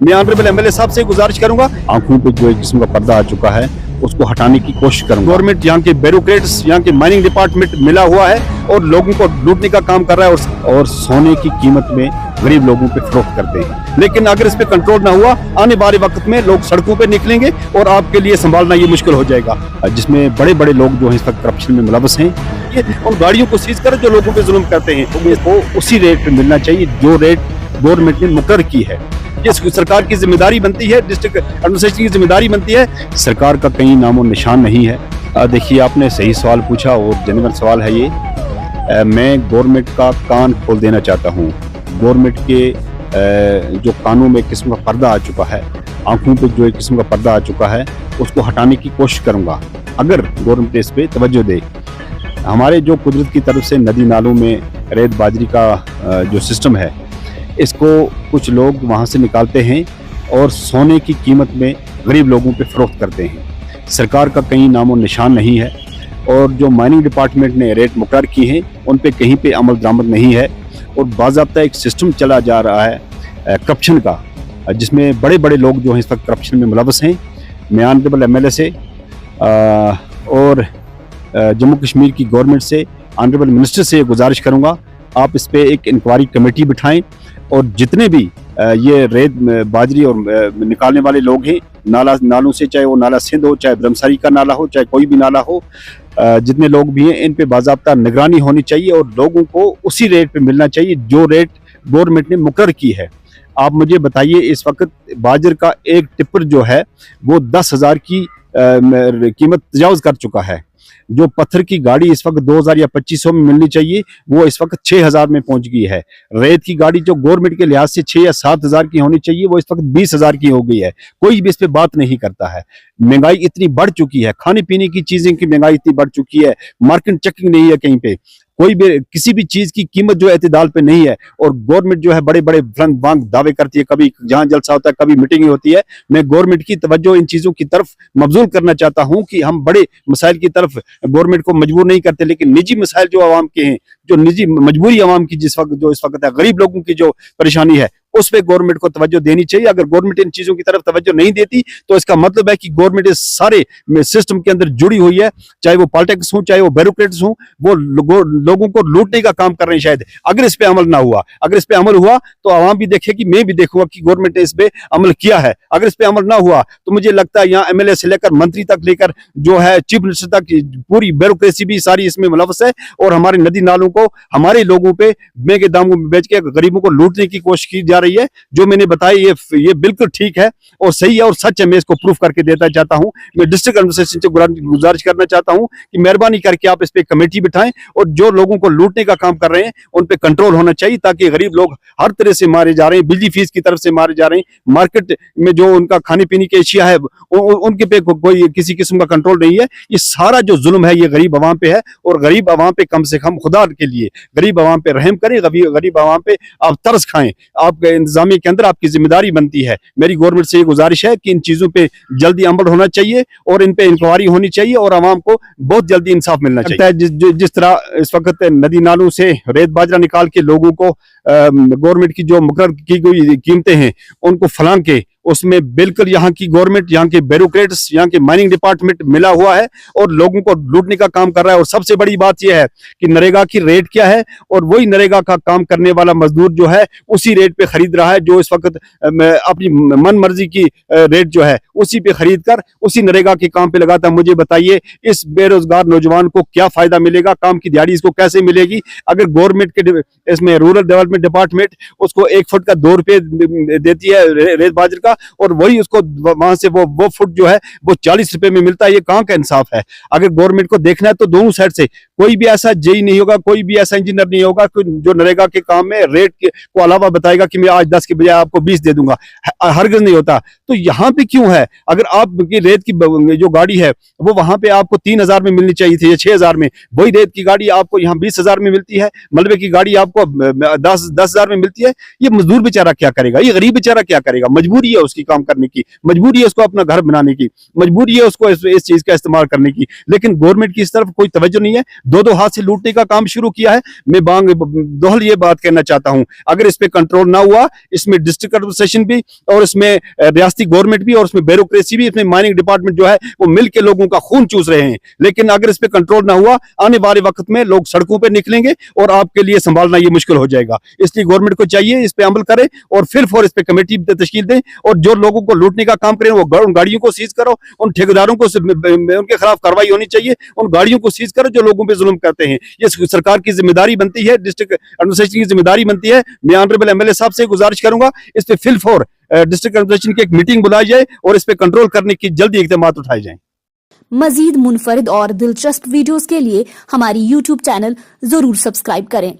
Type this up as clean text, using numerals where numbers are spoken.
मैं honourable MLA साहब से गुजारिश करूंगा, आंखों पे जो एक किस्म का पर्दा आ चुका है उसको हटाने की कोशिश करूंगा। गवर्नमेंट यहाँ के ब्यूरोक्रेट्स, यहाँ के माइनिंग डिपार्टमेंट मिला हुआ है और लोगों को लूटने का काम कर रहा है और सोने की कीमत में गरीब लोगों पे फरोख्त करते हैं। लेकिन अगर इस पे कंट्रोल ना हुआ, आने वाले वक्त में लोग सड़कों पे निकलेंगे और आपके लिए संभालना ये मुश्किल हो जाएगा। जिसमें बड़े बड़े लोग जो हैं इस वक्त करप्शन में मुलव्वस हैं, ये उन गाड़ियों को सीज कर जो लोगों पे जुल्म करते हैं, तो इसको उसी रेट पे मिलना चाहिए जो रेट गवर्नमेंट ने मुकर्रर की है। ये सरकार की जिम्मेदारी बनती है, डिस्ट्रिक्ट एडमिनिस्ट्रेशन की जिम्मेदारी बनती है। सरकार का कहीं नामो निशान नहीं है। देखिए, आपने सही सवाल पूछा और जेन्युइन सवाल है ये। मैं गवर्नमेंट का कान खोल देना चाहता हूँ। गवर्नमेंट के जो कानों में एक किस्म का पर्दा आ चुका है, आंखों पे जो एक किस्म का पर्दा आ चुका है, उसको हटाने की कोशिश करूँगा अगर गवर्नमेंट इस पे तवज्जो दे। हमारे जो कुदरत की तरफ से नदी नालों में रेत बाजरी का जो सिस्टम है, इसको कुछ लोग वहाँ से निकालते हैं और सोने की कीमत में गरीब लोगों पे फरोख्त करते हैं। सरकार का कहीं नामो निशान नहीं है और जो माइनिंग डिपार्टमेंट ने रेट मुकर्रर की हैं उन पे कहीं पे अमल दरामद नहीं है और बाज़ाब्ता एक सिस्टम चला जा रहा है करप्शन का, जिसमें बड़े बड़े लोग जो हैं इस वक्त करप्शन में मुलव्वस हैं। मैं ऑनरेबल एमएलए से और जम्मू कश्मीर की गवर्नमेंट से, ऑनरेबल मिनिस्टर से गुजारिश करूँगा, आप इस पर एक इंक्वायरी कमेटी बिठाएं और जितने भी ये रेत बाजरी और निकालने वाले लोग हैं नालों से, चाहे वो नाला सिंध हो, चाहे ब्रह्मसारी का नाला हो, चाहे कोई भी नाला हो, जितने लोग भी हैं इन पे बाज़ाब्ता निगरानी होनी चाहिए और लोगों को उसी रेट पे मिलना चाहिए जो रेट गवर्नमेंट ने मुकर्रर की है। आप मुझे बताइए, इस वक्त बाजर का एक टिप्पर जो है वो 10,000 की कीमत तजावज़ कर चुका है। जो पत्थर की गाड़ी इस वक्त 2,000 या 2,500 में मिलनी चाहिए वो इस वक्त 6,000 में पहुंच गई है। रेत की गाड़ी जो गवर्नमेंट के लिहाज से 6 या 7,000 की होनी चाहिए वो इस वक्त 20,000 की हो गई है। कोई भी इस पे बात नहीं करता है। महंगाई इतनी बढ़ चुकी है, खाने पीने की चीजें की महंगाई इतनी बढ़ चुकी है, मार्केट चेकिंग नहीं है कहीं पे, कोई भी किसी भी चीज की कीमत जो एतदाल पे नहीं है और गवर्नमेंट जो है बड़े बड़े वांग दावे करती है, कभी जहां जलसा होता है, कभी मीटिंग होती है। मैं गवर्नमेंट की तवज्जो इन चीजों की तरफ मबजूल करना चाहता हूं कि हम बड़े मसाइल की तरफ गवर्नमेंट को मजबूर नहीं करते, लेकिन निजी मसाइल जो आवाम के हैं, जो निजी मजबूरी आवाम की इस वक्त है, गरीब लोगों की जो परेशानी है, उस पे गवर्नमेंट को तवज्जो देनी चाहिए। अगर गवर्नमेंट इन चीजों की तरफ तवज्जो नहीं देती तो इसका मतलब है कि गवर्नमेंट इस सारे सिस्टम के अंदर जुड़ी हुई है, चाहे वो पॉलिटिक्स हो, चाहे वो ब्यूरोक्रेट्स हो, वो लोगों को लूटने का काम कर रहे हैं। शायद अगर इस पे अमल ना हुआ, अगर इस पे अमल हुआ तो आवाम भी देखेगी, मैं भी देखूंगा कि गवर्नमेंट ने इस पे अमल किया है। अगर इस पे अमल ना हुआ तो मुझे लगता है यहाँ एमएलए से लेकर मंत्री तक लेकर जो है चीफ मिनिस्टर तक पूरी ब्यूरोक्रेसी भी सारी इसमें मुलव्वस है और हमारे नदी नालों को हमारे लोगों पे महंगे दामों में बेच के गरीबों को लूटने की कोशिश की जा रही है। जो मैंने बताया ये बिल्कुल ठीक है और सही है और सच है। मैं इसको प्रूफ करके देता चाहता हूं। मैं डिस्ट्रिक्ट एडमिनिस्ट्रेशन से गुजारिश करना चाहता हूं कि मेहरबानी करके आप इस पे कमेटी बिठाएं और जो लोगों को लूटने का काम कर रहे हैं उन पे कंट्रोल होना चाहिए, ताकि गरीब लोग हर तरह से मारे जा रहे हैं, बिजली फीस की तरफ से मारे जा रहे हैं, मार्केट में जो उनका खाने पीने की एशिया है उनके पे कोई किसी किस्म का कंट्रोल नहीं है। ये सारा जो जुल्म है ये गरीब आवाम पे है और गरीब आवाम पे कम से कम खुदा के लिए गरीब आवाम पे रहम करें, गरीब आवाम पे आप तरस खाएं। आपके इंतजामिया के अंदर आपकी जिम्मेदारी बनती है। मेरी गवर्नमेंट से ये गुजारिश है कि इन चीजों पे जल्दी अमल होना चाहिए और इन पे इंक्वायरी होनी चाहिए और आवाम को बहुत जल्दी इंसाफ मिलना चाहिए। जिस तरह इस वक्त नदी नालों से रेत बाजरा निकाल के लोगों को गवर्नमेंट की जो मुकर्रर की गई कीमतें हैं उनको फलांग के उसमें बिल्कुल यहाँ की गवर्नमेंट, यहाँ के ब्यूरोक्रेट्स, यहाँ के माइनिंग डिपार्टमेंट मिला हुआ है और लोगों को लूटने का काम कर रहा है। और सबसे बड़ी बात यह है कि नरेगा की रेट क्या है और वही नरेगा का काम करने वाला मजदूर जो है उसी रेट पे खरीद रहा है, जो इस वक्त अपनी मन मर्जी की रेट जो है उसी पे खरीद कर उसी नरेगा के काम पे लगाता है। मुझे बताइए इस बेरोजगार नौजवान को क्या फायदा मिलेगा, काम की दिहाड़ी इसको कैसे मिलेगी अगर गवर्नमेंट के इसमें रूरल डेवलपमेंट डिपार्टमेंट उसको 1 फुट का 2 रुपये देती है रेत बाजरे का और वही उसको वहां से वो फुट जो है वो 40 रुपए में मिलता है। ये कहाँ का इंसाफ है? अगर गवर्नमेंट को देखना है तो दोनों साइड से कोई भी ऐसा जेई नहीं होगा, कोई भी ऐसा इंजीनियर नहीं होगा जो नरेगा के काम में रेट को अलावा बताएगा कि मैं आज 10 के बजाय आपको 20 दे दूंगा। हरगिज़ नहीं होता। तो यहाँ पे क्यों है? अगर आपकी रेत की जो गाड़ी है वो वहां पे आपको 3,000 में मिलनी चाहिए थी या 6,000 में, वही रेत की गाड़ी आपको यहाँ 20,000 में मिलती है, मलबे की गाड़ी आपको 10,000 में मिलती है। ये मजदूर बेचारा क्या करेगा? ये गरीब बेचारा क्या करेगा? मजबूरी है उसकी काम करने की, मजबूरी है उसको अपना घर बनाने की, मजबूरी है उसको इस चीज का इस्तेमाल करने की, लेकिन गवर्नमेंट की इस तरफ कोई तवज्जो नहीं है। दो हाथ से लूटने का काम शुरू किया है। मैं बांग दोहल ये बात कहना चाहता हूं, अगर इस पे कंट्रोल ना हुआ, इसमें डिस्ट्रिक्ट एडमिनिस्ट्रेशन भी और इसमें रियासती गवर्नमेंट भी और इसमें ब्यूरोक्रेसी भी, इसमें माइनिंग डिपार्टमेंट जो है वो मिल के लोगों का खून चूस रहे हैं। लेकिन अगर इस पे कंट्रोल ना हुआ, आने वाले वक्त में लोग सड़कों पे निकलेंगे और आपके लिए संभालना ये मुश्किल हो जाएगा। इसलिए गवर्नमेंट को चाहिए इस पे अमल करे और फिर इस पे कमेटी तश्कील दें और जो लोगों को लूटने का काम करें वो उन गाड़ियों को सीज करो, उन ठेकेदारों को उनके खिलाफ कार्रवाई होनी चाहिए, उन गाड़ियों को सीज करो जो लोगों पे जुल्म करते हैं। ये सरकार की जिम्मेदारी बनती है, डिस्ट्रिक्ट एडमिनिस्ट्रेशन की जिम्मेदारी बनती है। मैं ऑनरेबल एमएलए साहब से गुजारिश करूंगा इस पे फिल फॉर डिस्ट्रिक्ट एडमिनिस्ट्रेशन की एक मीटिंग बुलाई जाए और इस पे कंट्रोल करने की जल्दी इक़दामात उठाए जाएं। मजीद मुनफरिद और दिलचस्प वीडियोस के लिए हमारी YouTube चैनल जरूर सब्सक्राइब करें।